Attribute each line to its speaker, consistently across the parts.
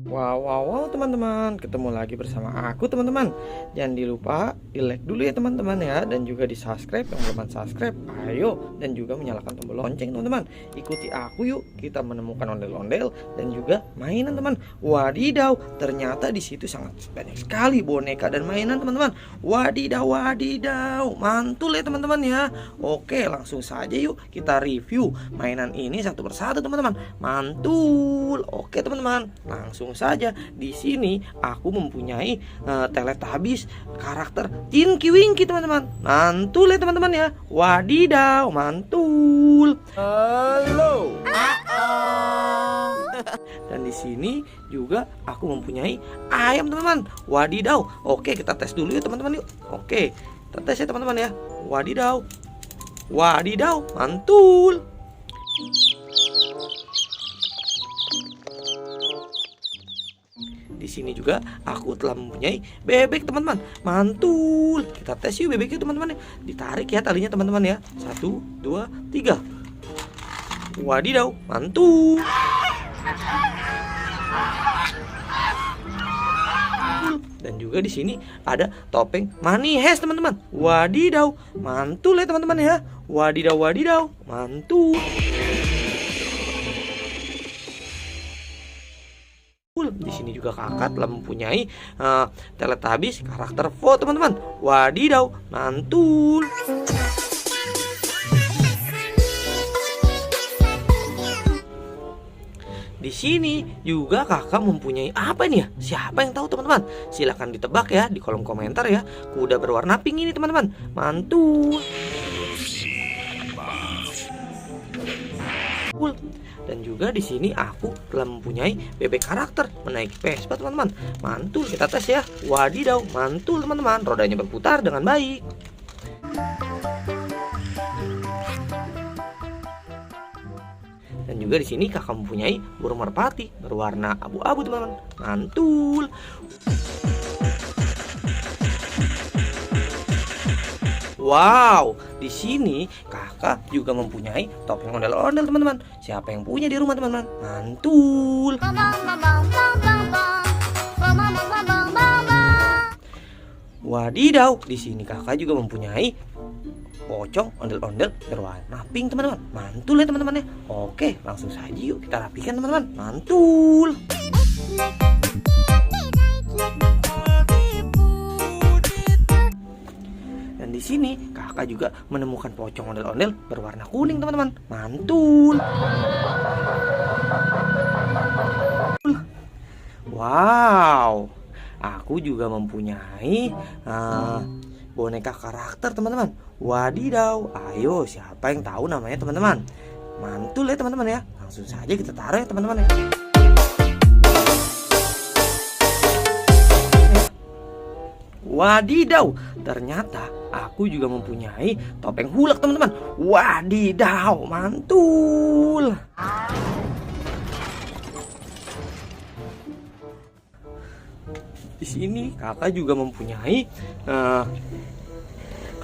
Speaker 1: Wow, teman-teman, ketemu lagi bersama aku teman-teman. Jangan dilupa di like dulu ya teman-teman ya, dan juga di subscribe yang belum subscribe. Ayo, dan juga menyalakan tombol lonceng teman-teman. Ikuti aku yuk, kita menemukan ondel-ondel dan juga mainan teman. Wadidaw, ternyata di situ sangat banyak sekali boneka dan mainan teman-teman. Wadidaw, mantul ya teman-teman ya. Oke, langsung saja yuk kita review mainan ini satu persatu teman-teman. Mantul. Oke teman-teman, langsung saja. Di sini aku mempunyai Teletubbies karakter Tinky Winky teman-teman. Mantul ya teman-teman ya. Wadidaw, mantul. Halo. Dan di sini juga aku mempunyai ayam teman-teman. Wadidaw. Oke, kita tes dulu ya teman-teman yuk. Oke, kita tes ya teman-teman ya. Wadidaw. Wadidaw, mantul. Di sini juga aku telah mempunyai bebek teman-teman. Mantul. Kita tes yuk bebeknya teman-teman. Ditarik ya talinya teman-teman ya. 1, 2, 3. Wadidaw, mantul. Dan juga di sini ada topeng Money Heist teman-teman. Wadidaw, mantul ya teman-teman ya. Wadidaw, mantul. Di sini juga kakak telah mempunyai Teletubbies karakter Vo teman-teman. Wadidaw, mantul. Di sini juga kakak mempunyai apa ini ya? Siapa yang tahu teman-teman? Silahkan ditebak ya di kolom komentar ya. Kuda berwarna pink ini teman-teman. Mantul. Dan juga di sini aku telah mempunyai bebek karakter menaiki Vespa teman-teman. Mantul, kita tes ya. Wadidaw, mantul teman-teman. Rodanya berputar dengan baik. Dan juga di sini kakak mempunyai burung merpati berwarna abu-abu teman-teman. Mantul. Wow, di sini kakak juga mempunyai topeng ondel-ondel teman-teman. Siapa yang punya di rumah teman-teman? Mantul. Wadidaw, di sini kakak juga mempunyai pocong ondel-ondel berwarna pink teman-teman. Mantul ya teman-teman ya. Oke, langsung saja yuk kita rapikan teman-teman. Mantul. Dan di sini kakak juga menemukan pocong ondel-ondel berwarna kuning teman-teman. Mantul. Wow, aku juga mempunyai boneka karakter teman-teman. Wadidaw, ayo siapa yang tahu namanya teman-teman? Mantul ya teman-teman ya. Langsung saja kita taruh ya teman-teman ya. Wadidaw, ternyata aku juga mempunyai topeng hulak teman-teman. Wadidaw, mantul. Di sini kakak juga mempunyai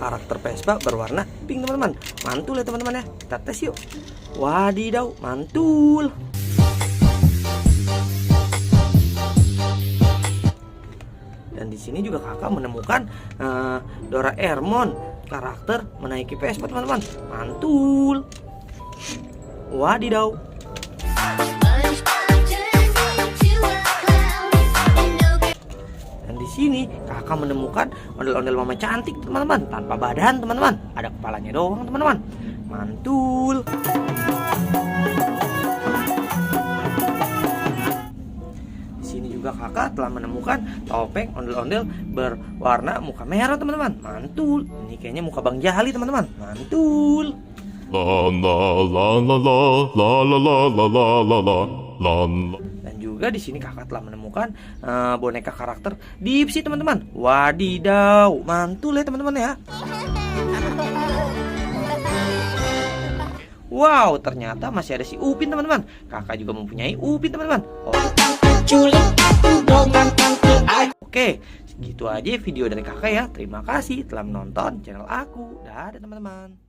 Speaker 1: karakter Vespa berwarna pink teman-teman. Mantul ya teman-teman ya. Kita tes yuk. Wadidaw, mantul. Dan di sini juga kakak menemukan Doraemon karakter menaiki Vespa teman-teman. Mantul. Wadidaw. Dan di sini kakak menemukan ondel-ondel mama cantik teman-teman, tanpa badan teman-teman. Ada kepalanya doang teman-teman. Mantul. Juga kakak telah menemukan topeng ondel-ondel berwarna muka merah teman-teman. Mantul. Ini kayaknya muka Bang Jali teman-teman. Mantul. Dan juga di sini kakak telah menemukan boneka karakter Dipsy teman-teman. Wadidaw, mantul ya teman-teman ya. Wow, ternyata masih ada si Upin teman-teman. Kakak juga mempunyai Upin teman-teman. Oke, segitu aja video dari kakak ya. Terima kasih telah menonton channel aku. Dadah teman-teman.